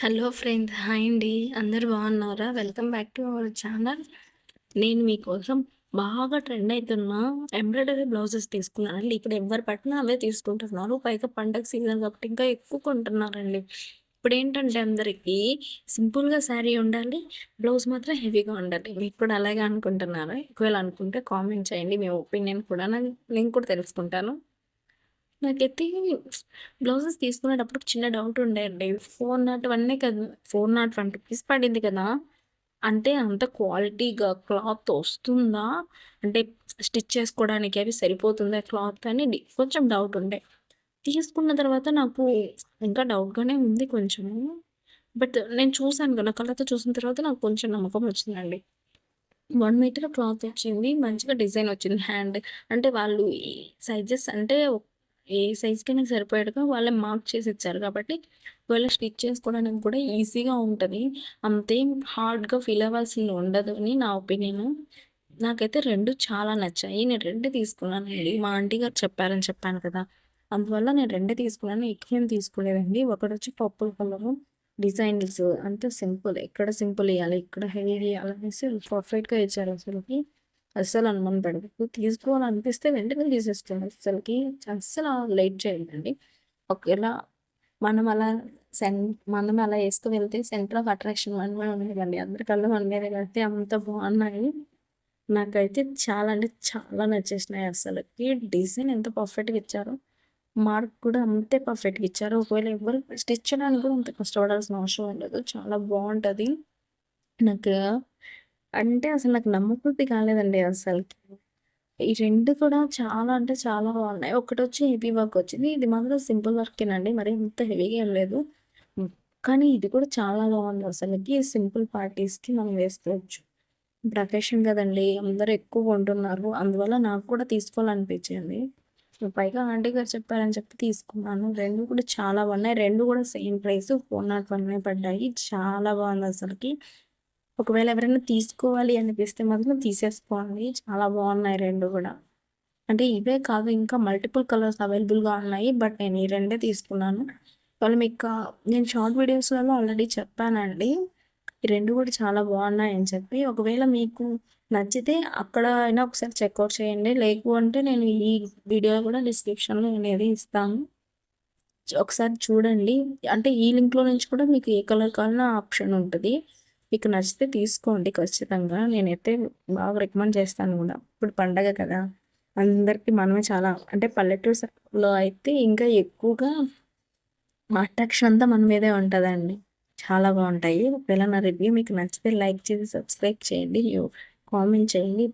Hello friends, hi అండి. అందరూ బాగున్నారా? Welcome back to our channel. నేను మీకోసం బాగా ట్రెండ్ అయితున్న ఎంబ్రాయిడరీ బ్లౌజెస్ తీసుకున్నానండి. ఇప్పుడు ఎవరు పట్టినా అవే తీసుకుంటున్నారు. పైగా పండగ సీజన్ కాబట్టి ఇంకా ఎక్కువ కొంటున్నారండి. ఇప్పుడేంటంటే అందరికీ సింపుల్‌గా శారీ ఉండాలి, బ్లౌజ్ మాత్రం హెవీగా ఉండాలి. మీకు కూడా అలాగే అనుకుంటున్నారా? ఒకవేళ అనుకుంటే కామెంట్ చేయండి. మీ ఒపీనియన్ కూడా నేను కూడా తెలుసుకుంటాను. నాకైతే బ్లౌజెస్ తీసుకునేటప్పుడు ఒక చిన్న డౌట్ ఉండే అండి. 401 కదా! 401 రూపీస్ పడింది కదా! అంటే అంత క్వాలిటీగా క్లాత్ వస్తుందా? అంటే స్టిచ్ చేసుకోవడానికి అవి సరిపోతుందా క్లాత్ అని కొంచెం డౌట్ ఉండే. తీసుకున్న తర్వాత నాకు ఇంకా డౌట్‌గానే ఉంది కొంచెము. బట్ నేను చూసాను కదా! కళ్ళతో చూసిన తర్వాత నాకు కొంచెం నమ్మకం వచ్చిందండి. 1 మీటర్ క్లాత్ వచ్చింది. మంచిగా డిజైన్ వచ్చింది హ్యాండ్. అంటే వాళ్ళు ఈ సైజెస్ అంటే ఏ సైజ్‌కైనా సరిపోయేట్టుగా వాళ్ళే మార్క్ చేసి ఇచ్చారు కాబట్టి, ఒకవేళ స్టిచ్ చేసుకోవడానికి కూడా ఈజీగా ఉంటది. అంతేం హార్డ్‌గా ఫీల్ అవ్వాల్సింది ఉండదు అని నా ఒపీనియను. నాకైతే 2 చాలా నచ్చాయి. నేను 2 తీసుకున్నానండి. మా ఆంటీ గారు చెప్పారని చెప్పాను కదా! అందువల్ల నేను 2 తీసుకున్నాను. ఎక్కువేం తీసుకోలేదండి. ఒకటొచ్చి పర్పుల్ కలరు డిజైన్స్ అంతా సింపుల్. ఎక్కడ సింపుల్ ఇయ్యాలి, ఇక్కడ హెవీ ఇయ్యాలనేసి పర్ఫెక్ట్‌గా ఇచ్చారసలకి. అస్సలు అనుమాన పడకు. తీసుకోవాలనిపిస్తే వెంటనే తీసేసుకోండి అస్సలకి. అస్సలు లేట్ చేయొద్దండి. ఒకవేళ మనం అలా సెన్ మనం అలా ఏసుకొని వెళ్తే సెంటర్ ఆఫ్ అట్రాక్షన్ మనమే ఉండాలండి. అందరి కళ్ళు మన మీదే పడితే అంత బాగున్నాయి. నాకైతే చాలా అంటే చాలా నచ్చేసినాయి అసలకి. డిజైన్ ఎంత పర్ఫెక్ట్‌గా ఇచ్చారో, మార్క్ కూడా అంతే పర్ఫెక్ట్‌గా ఇచ్చారు. ఒకవేళ ఎవ్వరు స్టిచ్ చేయడానికి కూడా అంత కష్టపడాల్సిన అవసరం ఉండదు. చాలా బావుంటది. నాకు అంటే అసలు నాకు నమ్మబుద్ధి కాలేదండి అసలకి. ఈ 2 కూడా చాలా అంటే చాలా బాగున్నాయి. ఒకటొచ్చి హెవీ వర్క్ వచ్చింది. ఇది మాత్రం సింపుల్ వర్కేనండి. మరి అంత హెవీగా ఏం లేదు. హ్మ్. కానీ ఇది కూడా చాలా బాగుంది అసలకి. సింపుల్ పార్టీస్‌కి మనం వేసుకోవచ్చు. ఇప్పుడు అకేషన్ కదండీ! అందరూ ఎక్కువ కొంటున్నారు. అందువల్ల నాకు కూడా తీసుకోవాలనిపించింది. పైగా ఆంటీ గారు చెప్పారని చెప్పి తీసుకున్నాను. 2 కూడా చాలా బాగున్నాయి. 2 కూడా సేమ్ ప్రైస్ 401 పడ్డాయి. చాలా బాగుందసలకి. ఒకవేళ ఎవరైనా తీసుకోవాలి అనిపిస్తే మాత్రం తీసేసుకోండి. చాలా బాగున్నాయి 2 గూడా. అంటే ఇవే కాదు ఇంకా మల్టిపుల్ కలర్స్ అవైలబుల్‌గా ఉన్నాయి. బట్ నేను ఈ 2 తీసుకున్నాను. ఒకవేళ నేను షార్ట్ వీడియోస్‌లలో ఆల్రెడీ చెప్పానండి. ఈ 2 కూడా చాలా బాగున్నాయని చెప్పి. ఒకవేళ మీకు నచ్చితే అక్కడ అయినా ఒకసారి చెక్‌ఔట్ చేయండి. లేదు అంటే నేను ఈ వీడియో కూడా డిస్క్రిప్షన్‌లో అనేది ఇస్తాను. ఒకసారి చూడండి. అంటే ఈ లింక్‌లో నుంచి కూడా మీకు ఏ కలర్ కావాలన్నా ఆప్షన్ ఉంటది. మీకు నచ్చితే తీసుకోండి ఖచ్చితంగా. నేనైతే బాగా రికమెండ్ చేస్తాను గూడా. ఇప్పుడు పండగ కదా! అందరికి మనమే చాలా అంటే పల్లెటూరు సైడ్‌లో అయితే ఇంకా ఎక్కువగా అట్రాక్షన్ అంతా మన మీదే ఉంటదండి. చాలా బావుంటాయి. ఒకవేళ నా రివ్యూ మీకు నచ్చితే లైక్ చేసి, సబ్స్క్రైబ్ చేయండి. కామెంట్ చేయండి.